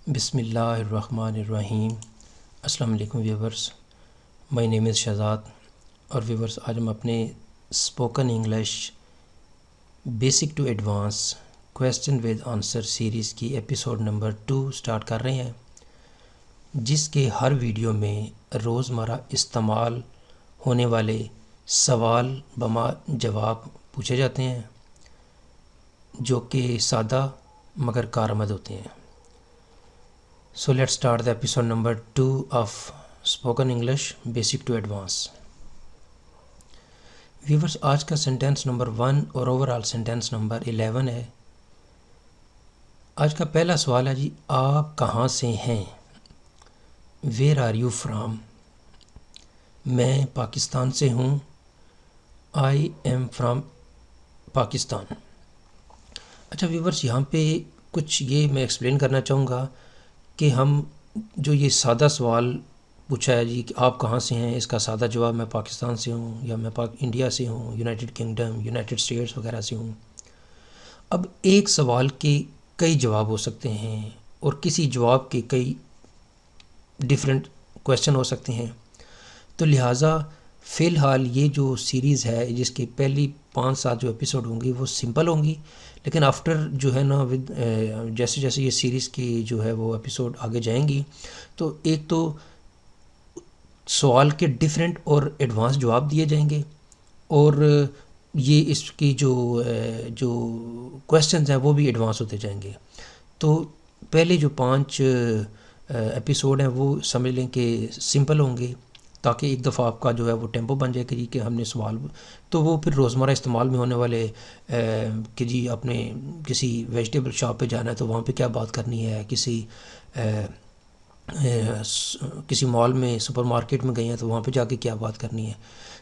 بسم اللہ الرحمن الرحیم۔ السلام علیکم viewers, my name is Shahzad. اور ویورز، آج ہم اپنے spoken English basic to advance question with answer series کی ایپیسوڈ نمبر 2 سٹارٹ کر رہے ہیں، جس کے ہر ویڈیو میں روزمرہ استعمال ہونے والے سوال بما جواب پوچھے جاتے ہیں، جو کہ سادہ مگر کارآمد ہوتے ہیں۔ So let's start the episode number 2 of Spoken English Basic to Advance. Viewers، آج کا سینٹینس نمبر 1 اور اوورآل سینٹینس نمبر 11 ہے۔ آج کا پہلا سوال ہے جی، آپ کہاں سے ہیں؟ Where are you from؟ میں پاکستان سے ہوں۔ I am from Pakistan. اچھا ویورز، یہاں پہ کچھ یہ میں ایکسپلین کرنا چاہوں گا کہ ہم جو یہ سادہ سوال پوچھا ہے جی کہ آپ کہاں سے ہیں، اس کا سادہ جواب میں پاکستان سے ہوں، یا میں انڈیا سے ہوں، یونائٹڈ کنگڈم، یونائٹڈ اسٹیٹس وغیرہ سے ہوں۔ اب ایک سوال کے کئی جواب ہو سکتے ہیں، اور کسی جواب کے کئی ڈیفرنٹ کویشچن ہو سکتے ہیں، تو لہٰذا فی الحال یہ جو سیریز ہے، جس کے پہلی 5-7 جو ایپیسوڈ ہوں گی وہ سمپل ہوں گی، لیکن آفٹر جو ہے نا جیسے جیسے یہ سیریز کی جو ہے وہ ایپیسوڈ آگے جائیں گی، تو ایک تو سوال کے ڈیفرنٹ اور ایڈوانس جواب دیے جائیں گے، اور یہ اس کی جو کویشچنز ہیں وہ بھی ایڈوانس ہوتے جائیں گے۔ تو پہلے جو 5 ایپیسوڈ ہیں وہ سمجھ لیں کہ سمپل ہوں گے، تاکہ ایک دفعہ آپ کا جو ہے وہ ٹیمپو بن جائے کہ ہم نے سوال، تو وہ پھر روزمرہ استعمال میں ہونے والے کہ جی آپ نے کسی ویجیٹیبل شاپ پہ جانا ہے تو وہاں پہ کیا بات کرنی ہے، کسی مال میں سپر مارکیٹ میں گئے ہیں تو وہاں پہ جا کے کیا بات کرنی ہے۔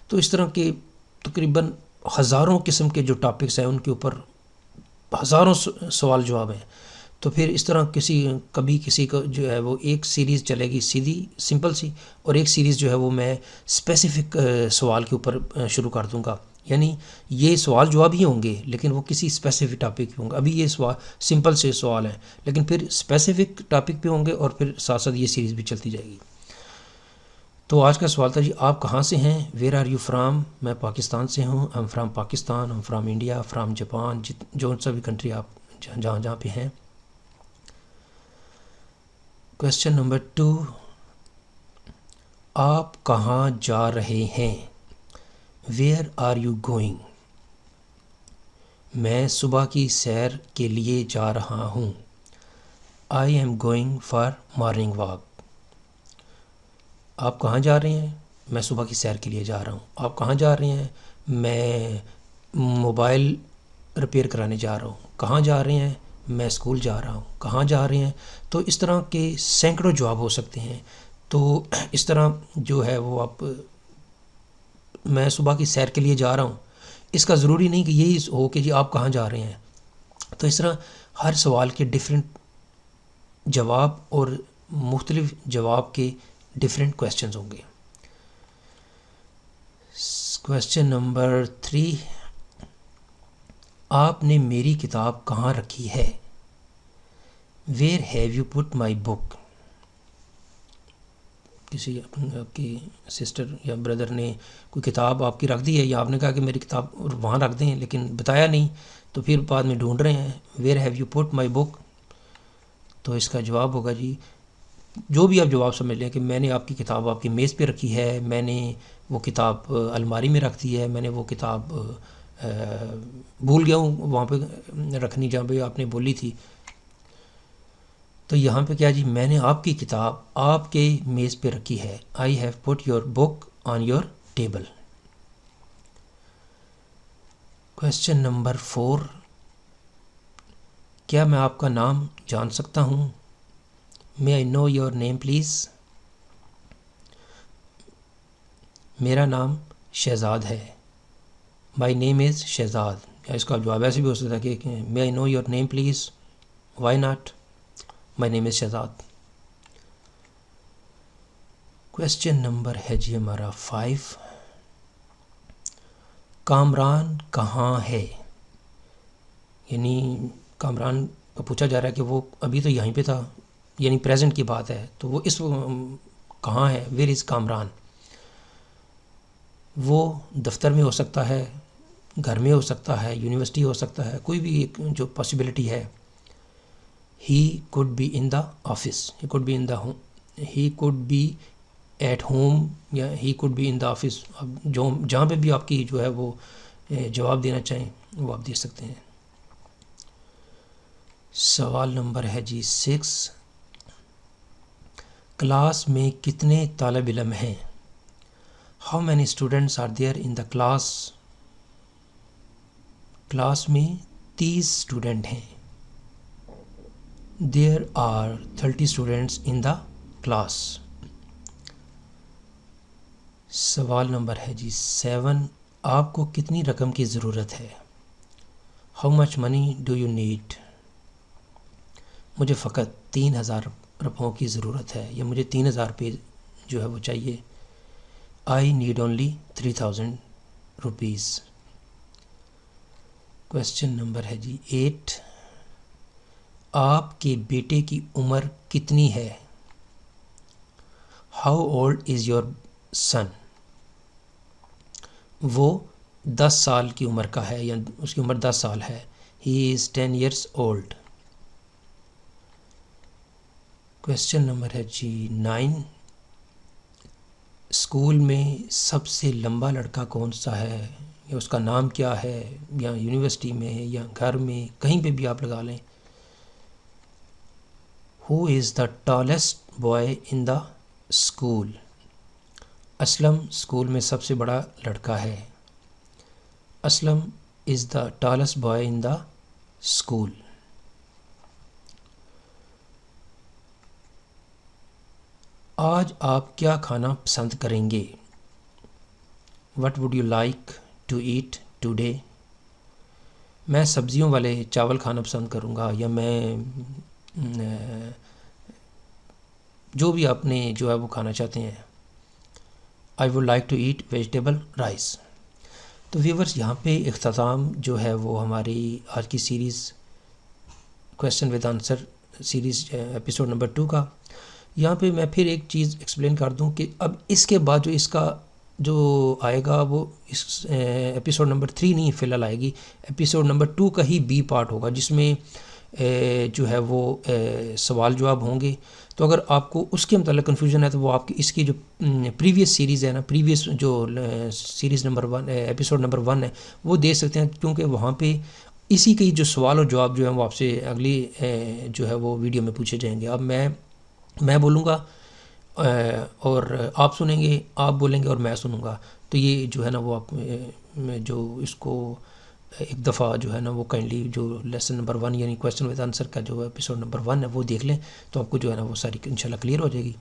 تو اس طرح کے تقریباً ہزاروں قسم کے جو ٹاپکس ہیں ان کے اوپر ہزاروں سوال جواب ہیں۔ تو پھر اس طرح کبھی کسی کا جو ہے وہ ایک سیریز چلے گی سیدھی سمپل سی، اور ایک سیریز جو ہے وہ میں اسپیسیفک سوال کے اوپر شروع کر دوں گا، یعنی یہ سوال جواب ہی ہوں گے لیکن وہ کسی اسپیسیفک ٹاپک پہ ہوں گے۔ ابھی یہ سوال سمپل سے سوال ہیں، لیکن پھر اسپیسیفک ٹاپک پہ ہوں گے، اور پھر ساتھ ساتھ یہ سیریز بھی چلتی جائے گی۔ تو آج کا سوال تھا جی، آپ کہاں سے ہیں؟ Where are you from? میں پاکستان سے ہوں۔ Am from Pakistan, am from India, from Japan, جو سا بھی کنٹری آپ جہاں پہ ہیں۔ کویشچن نمبر 2، آپ کہاں جا رہے ہیں؟ Where are you going? میں صبح کی سیر کے لیے جا رہا ہوں۔ I am going for morning walk. آپ کہاں جا رہے ہیں؟ میں صبح کی سیر کے لیے جا رہا ہوں۔ آپ کہاں جا رہے ہیں؟ میں موبائل ریپیئر کرانے جا رہا ہوں۔ کہاں جا رہے ہیں؟ میں اسکول جا رہا ہوں۔ کہاں جا رہے ہیں؟ تو اس طرح کے سینکڑوں جواب ہو سکتے ہیں۔ تو اس طرح جو ہے وہ آپ، میں صبح کی سیر کے لیے جا رہا ہوں، اس کا ضروری نہیں کہ یہی ہو کہ جی آپ کہاں جا رہے ہیں۔ تو اس طرح ہر سوال کے ڈیفرنٹ جواب اور مختلف جواب کے ڈیفرنٹ کویشچنز ہوں گے۔ کویشچن نمبر 3، آپ نے میری کتاب کہاں رکھی ہے؟ ویئر ہیو یو پٹ مائی بک؟ کسی آپ کی سسٹر یا بردر نے کوئی کتاب آپ کی رکھ دی ہے، یا آپ نے کہا کہ میری کتاب وہاں رکھ دیں، لیکن بتایا نہیں، تو پھر بعد میں ڈھونڈ رہے ہیں ویئر ہیو یو پٹ مائی بک؟ تو اس کا جواب ہوگا جی، جو بھی آپ جواب سمجھ لیں کہ میں نے آپ کی کتاب آپ کی میز پہ رکھی ہے، میں نے وہ کتاب الماری میں رکھ دی ہے، میں نے وہ کتاب بھول گیا ہوں وہاں پہ رکھنی جہاں پہ آپ نے بولی تھی۔ تو یہاں پہ کیا جی، میں نے آپ کی کتاب آپ کے میز پہ رکھی ہے۔ I have put your book on your table. Question number 4، کیا میں آپ کا نام جان سکتا ہوں؟ مے I know your name please? میرا نام شہزاد ہے۔ مائی نیم از شہزاد۔ اس کا جواب ایسے بھی ہو سکتا ہے کہ may I know your name please? Why not? My name is Shahzad. Question number ہے جی ہمارا 5، کامران کہاں ہے؟ یعنی کامران کا پوچھا جا رہا ہے کہ وہ ابھی تو یہیں پہ تھا، یعنی پریزنٹ کی بات ہے تو وہ اس کہاں ہے. Where is Kamran. وہ دفتر میں ہو سکتا ہے, گھر میں ہو سکتا ہے, یونیورسٹی ہو سکتا ہے, کوئی بھی ایک جو پاسبلٹی ہے. He could be in the office, he could be in the home, he could be at home, یا he could be in the office. اب جو جہاں پہ بھی آپ کی جو ہے وہ جواب دینا چاہیں وہ آپ دے سکتے ہیں. سوال نمبر ہے جی 6. کلاس میں کتنے طالب علم ہیں؟ How many students are there in the class? Class میں 30 اسٹوڈنٹ ہیں. There are 30 students in the class. سوال نمبر ہے جی 7. آپ کو کتنی رقم کی ضرورت ہے؟ How much money do you need? مجھے فقط 3000 روپوں کی ضرورت ہے, یا مجھے 3000 روپے جو ہے وہ چاہیے. I need only 3000 rupees. Question number ہے جی 8. آپ کے بیٹے کی عمر کتنی ہے؟ How old is your son? وہ 10 سال کی عمر کا ہے, یا اس کی عمر 10 سال ہے. ہی از 10 years old. کویسچن نمبر ہے جی 9. اسکول میں سب سے لمبا لڑکا کون سا ہے, یا اس کا نام کیا ہے, یا یونیورسٹی میں یا گھر میں, کہیں پہ بھی آپ لگا لیں. Who is the tallest boy in the school? Aslam school میں سب سے بڑا لڑکا ہے. Aslam is the tallest boy in the school. آج آپ کیا کھانا پسند کریں گے؟ What would you like to eat today? میں سبزیوں والے چاول کھانا پسند کروں گا, یا میں جو بھی آپ نے جو ہے وہ کھانا چاہتے ہیں. I would like to eat vegetable rice. تو ویورز یہاں پہ اختتام جو ہے وہ ہماری آج کی series question with answer series episode number 2 کا. یہاں پہ میں پھر ایک چیز ایکسپلین کر دوں کہ اب اس کے بعد جو اس کا جو آئے گا وہ اس ایپیسوڈ نمبر 3 نہیں فی الحال آئے گی, ایپیسوڈ نمبر 2 کا ہی بی پارٹ ہوگا, جس میں جو ہے وہ سوال جواب ہوں گے. تو اگر آپ کو اس کے متعلق کنفیوژن ہے تو وہ آپ کی اس کی جو پریویس سیریز ہے نا, پریویس جو سیریز نمبر 1 ایپیسوڈ نمبر 1 ہے وہ دے سکتے ہیں, کیونکہ وہاں پہ اسی کے جو سوال اور جواب جو ہیں وہ آپ سے اگلی جو ہے وہ ویڈیو میں پوچھے جائیں گے. اب میں بولوں گا اور آپ سنیں گے, آپ بولیں گے اور میں سنوں گا. تو یہ جو ہے نا وہ آپ جو اس کو ایک دفعہ جو ہے نا وہ کائنڈلی جو لیسن نمبر 1 یعنی کویسچن ود آنسر کا جو ایپیسوڈ نمبر 1 ہے وہ دیکھ لیں, تو آپ کو جو ہے نا وہ ساری انشاءاللہ کلیئر ہو جائے گی.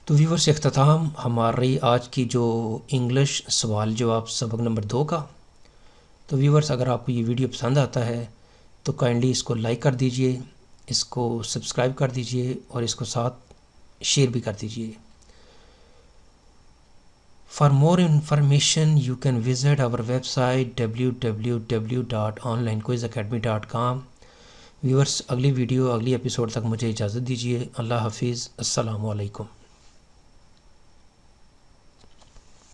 تو ویورز اختتام ہماری آج کی جو انگلش سوال جواب سبق نمبر 2 کا. تو ویورز اگر آپ کو یہ ویڈیو پسند آتا ہے تو کائنڈلی اس کو لائک کر دیجئے, اس کو سبسکرائب کر دیجئے, اور اس کو ساتھ شیئر بھی کر دیجئے. For more information you can visit our website www.onlinequizacademy.com. Viewers اگلی ویڈیو اگلی ایپیسوڈ تک مجھے اجازت دیجیے. اللہ حافظ. السلام علیکم.